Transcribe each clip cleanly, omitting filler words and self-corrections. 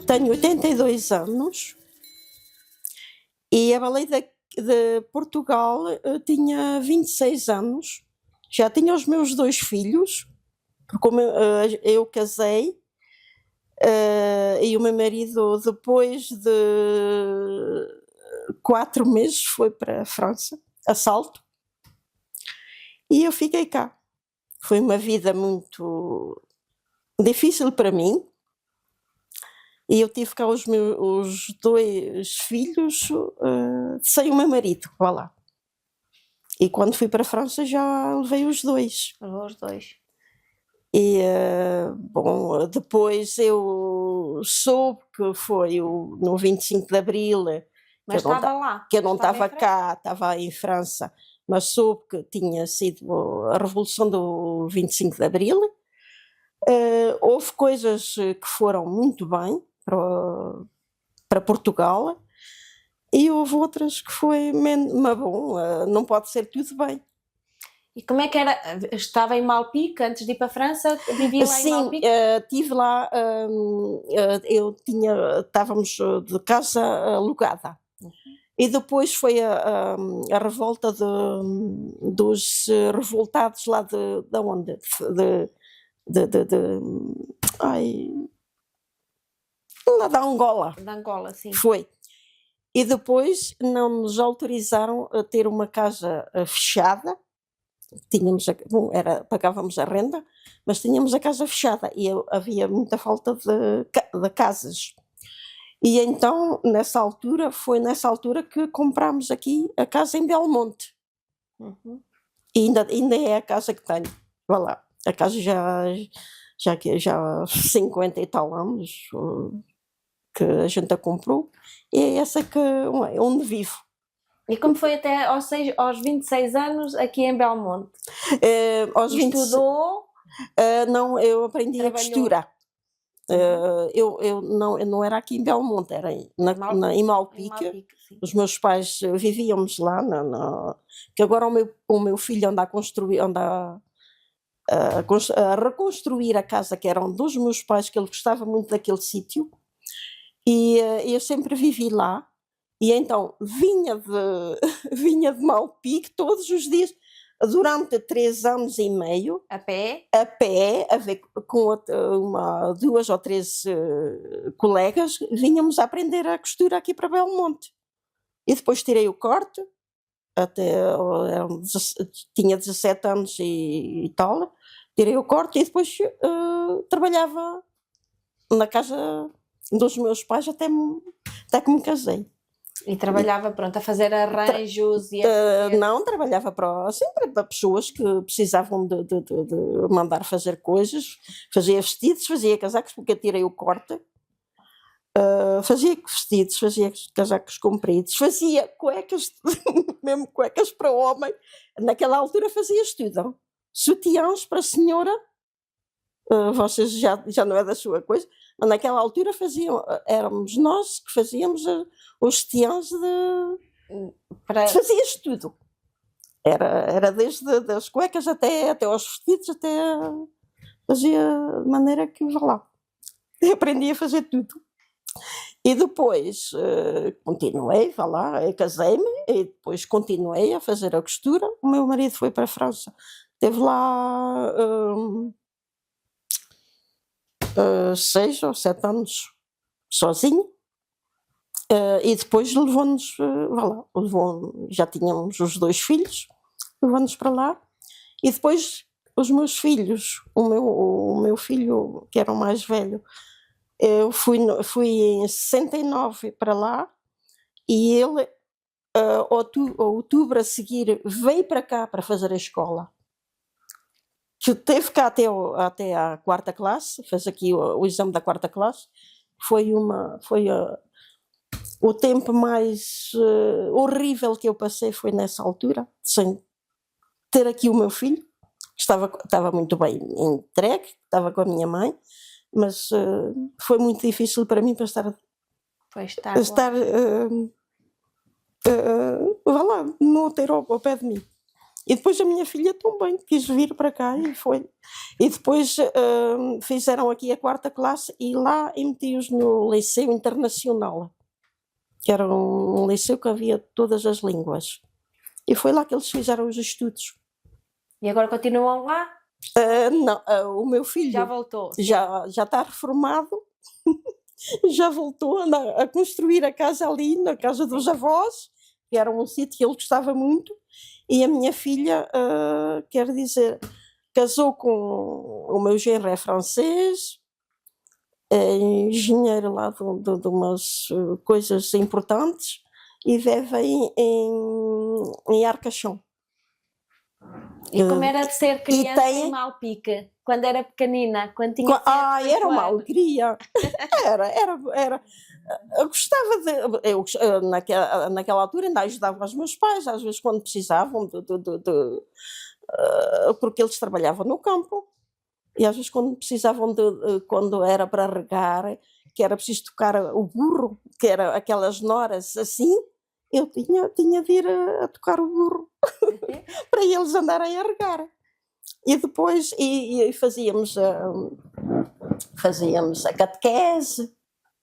tenho 82 anos e a baleia de Portugal tinha 26 anos. Já tinha os meus 2 filhos, porque como eu casei e o meu marido, depois de 4 meses, foi para a França, a salto, e eu fiquei cá. Foi uma vida muito difícil para mim, e eu tive cá os 2 filhos sem o meu marido, vá lá. E quando fui para a França já levei os 2. Os 2. E, bom, depois eu soube que foi no 25 de Abril, Mas estava lá? que eu não estava cá, estava em França, mas soube que tinha sido a Revolução do 25 de Abril. Houve coisas que foram muito bem para Portugal e houve outras que foi menos, mas bom, não pode ser tudo bem. E como é que era? Estava em Malpique antes de ir para a França? Vivia lá em Malpique? Sim, estive lá, estávamos de casa alugada. E depois foi a revolta dos revoltados lá de onde? Lá da Angola. Da Angola, sim. Foi. E depois não nos autorizaram a ter uma casa fechada. Pagávamos a renda, mas tínhamos a casa fechada e havia muita falta de casas. E então, foi nessa altura que comprámos aqui a casa em Belmonte. E ainda é a casa que tenho. Vá lá. A casa já há 50 e tal anos que a gente a comprou. E é essa onde vivo. E como foi até aos 26 anos aqui em Belmonte? Estudou? Não, eu aprendi a costura. Eu não era aqui em Belmonte, era em Malpique. Os meus pais vivíamos lá, que agora o meu filho anda a reconstruir a casa que era um dos meus pais, que ele gostava muito daquele sítio, e eu sempre vivi lá. E então vinha de Malpique todos os dias, durante 3 anos e meio. A pé? A pé, a ver com 2 ou 3 colegas, vinhamos a aprender a costura aqui para Belmonte. E depois tirei o corte, tinha 17 anos e tal, tirei o corte e depois trabalhava na casa dos meus pais até que me casei. E trabalhava, a fazer arranjos e não, trabalhava sempre para pessoas que precisavam de mandar fazer coisas. Fazia vestidos, fazia casacos, porque eu tirei o corte. Fazia vestidos, fazia casacos compridos, fazia cuecas, mesmo cuecas para homem. Naquela altura fazia tudo. Sutiãs para a senhora, vocês já não é da sua coisa, mas naquela altura éramos nós que fazíamos os sutiãs fazias tudo. Era desde das cuecas até aos vestidos, fazia de maneira que, vá lá, eu aprendi a fazer tudo. E depois continuei, vá lá, eu casei-me e depois continuei a fazer a costura. O meu marido foi para a França, esteve lá 6 ou 7 anos sozinho, e depois levou-nos, vá lá, já tínhamos os 2 filhos, levou-nos para lá, e depois os meus filhos, o meu filho que era o mais velho, eu fui em 69 para lá, e ele outubro a seguir veio para cá para fazer a escola. Que teve cá até a 4ª classe, fez aqui o exame da 4ª classe. Foi o tempo mais horrível que eu passei, foi nessa altura, sem ter aqui o meu filho, que estava muito bem entregue, estava com a minha mãe, mas foi muito difícil para mim para estar vá lá, no útero ao pé de mim. E depois a minha filha também quis vir para cá e foi. E depois fizeram aqui a 4ª classe e lá meti-os no Liceu Internacional, que era um liceu que havia todas as línguas. E foi lá que eles fizeram os estudos. E agora continuam lá? Não, o meu filho Já voltou? já está reformado, já voltou a construir a casa ali, na casa dos avós, que era um sítio que ele gostava muito, e a minha filha, quer dizer, casou com o meu genro, é francês, é engenheiro lá de umas coisas importantes, e vive em Arcachon. E como era de ser criança tem- em Malpica? Quando era pequenina? Quando tinha 7, 8 Era uma anos? alegria. Era. Eu gostava de. Naquela altura ainda ajudava os meus pais, às vezes quando precisavam, porque eles trabalhavam no campo, e às vezes quando precisavam quando era para regar, que era preciso tocar o burro, que era aquelas noras assim, eu tinha de ir a tocar o burro para eles andarem a regar. E depois e fazíamos a catequese,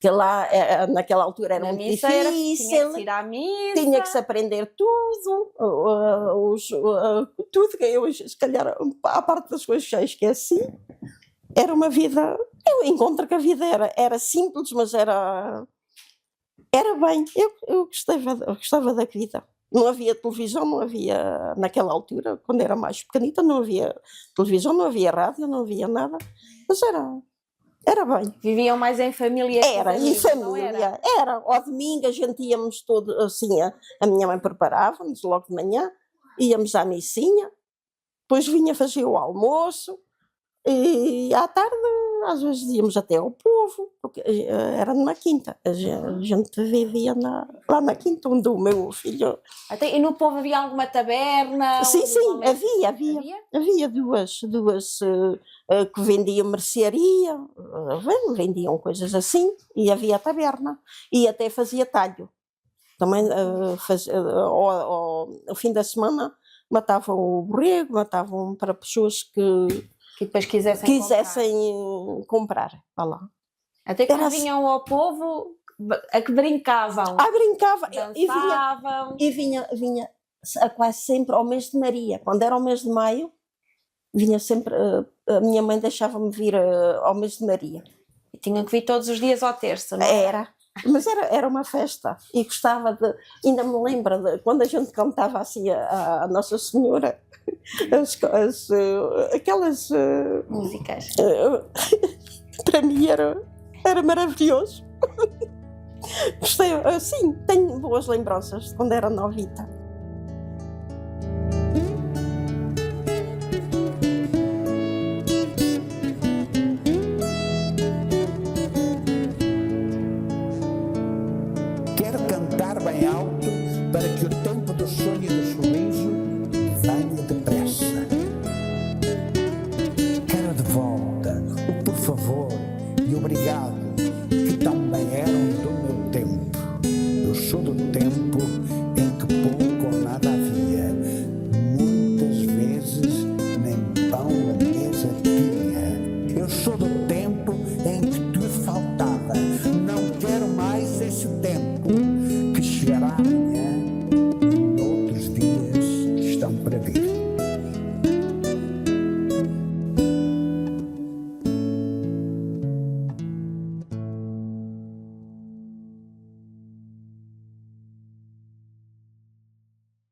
que lá naquela altura era Na muito missa tinha que se difícil, ir à missa. tinha que se aprender tudo, tudo que eu, se calhar, a parte das coisas já esqueci. Era uma vida, eu encontro que a vida era simples, mas era bem, eu gostava da vida. Não havia televisão, não havia, naquela altura, quando era mais pequenita, não havia televisão, não havia rádio, não havia nada, mas era bem. Viviam mais em família que Era, os em amigos, não família, era. Ao domingo a gente íamos todos, assim, a minha mãe preparava-nos logo de manhã, íamos à missinha, depois vinha fazer o almoço, e à tarde às vezes íamos até ao povo, porque era numa quinta, a gente vivia lá na quinta, onde o meu filho... Até, e no povo havia alguma taberna? Sim, Havia? havia duas que vendiam mercearia, vendiam coisas assim, e havia a taberna, e até fazia talho. Também ao fim da semana matavam o borrego, matavam para pessoas que depois quisessem comprar. Olha lá. Até que Era vinham ao povo a que brincavam. Brincava. Dançavam. E vinha quase sempre ao mês de Maria. Quando era ao mês de maio, vinha sempre. A minha mãe deixava-me vir ao mês de Maria. E tinham que vir todos os dias ao terço, não é? Era. Mas era uma festa. E gostava de. Ainda me lembro de quando a gente cantava assim a Nossa Senhora. Aquelas Músicas. Para mim era maravilhoso. Gostei, sim, tenho boas lembranças de quando era novita. Quero cantar bem alto para que o tempo do sonho e do sorriso venha depressa. Quero de volta o por favor e obrigado que também eram do meu tempo. Eu sou do tempo em que pouco ou nada havia. Muitas vezes nem pão a mesa tinha. Eu sou do tempo em que tudo faltava. Não quero mais esse tempo que chegará amanhã e noutros dias estão para vir.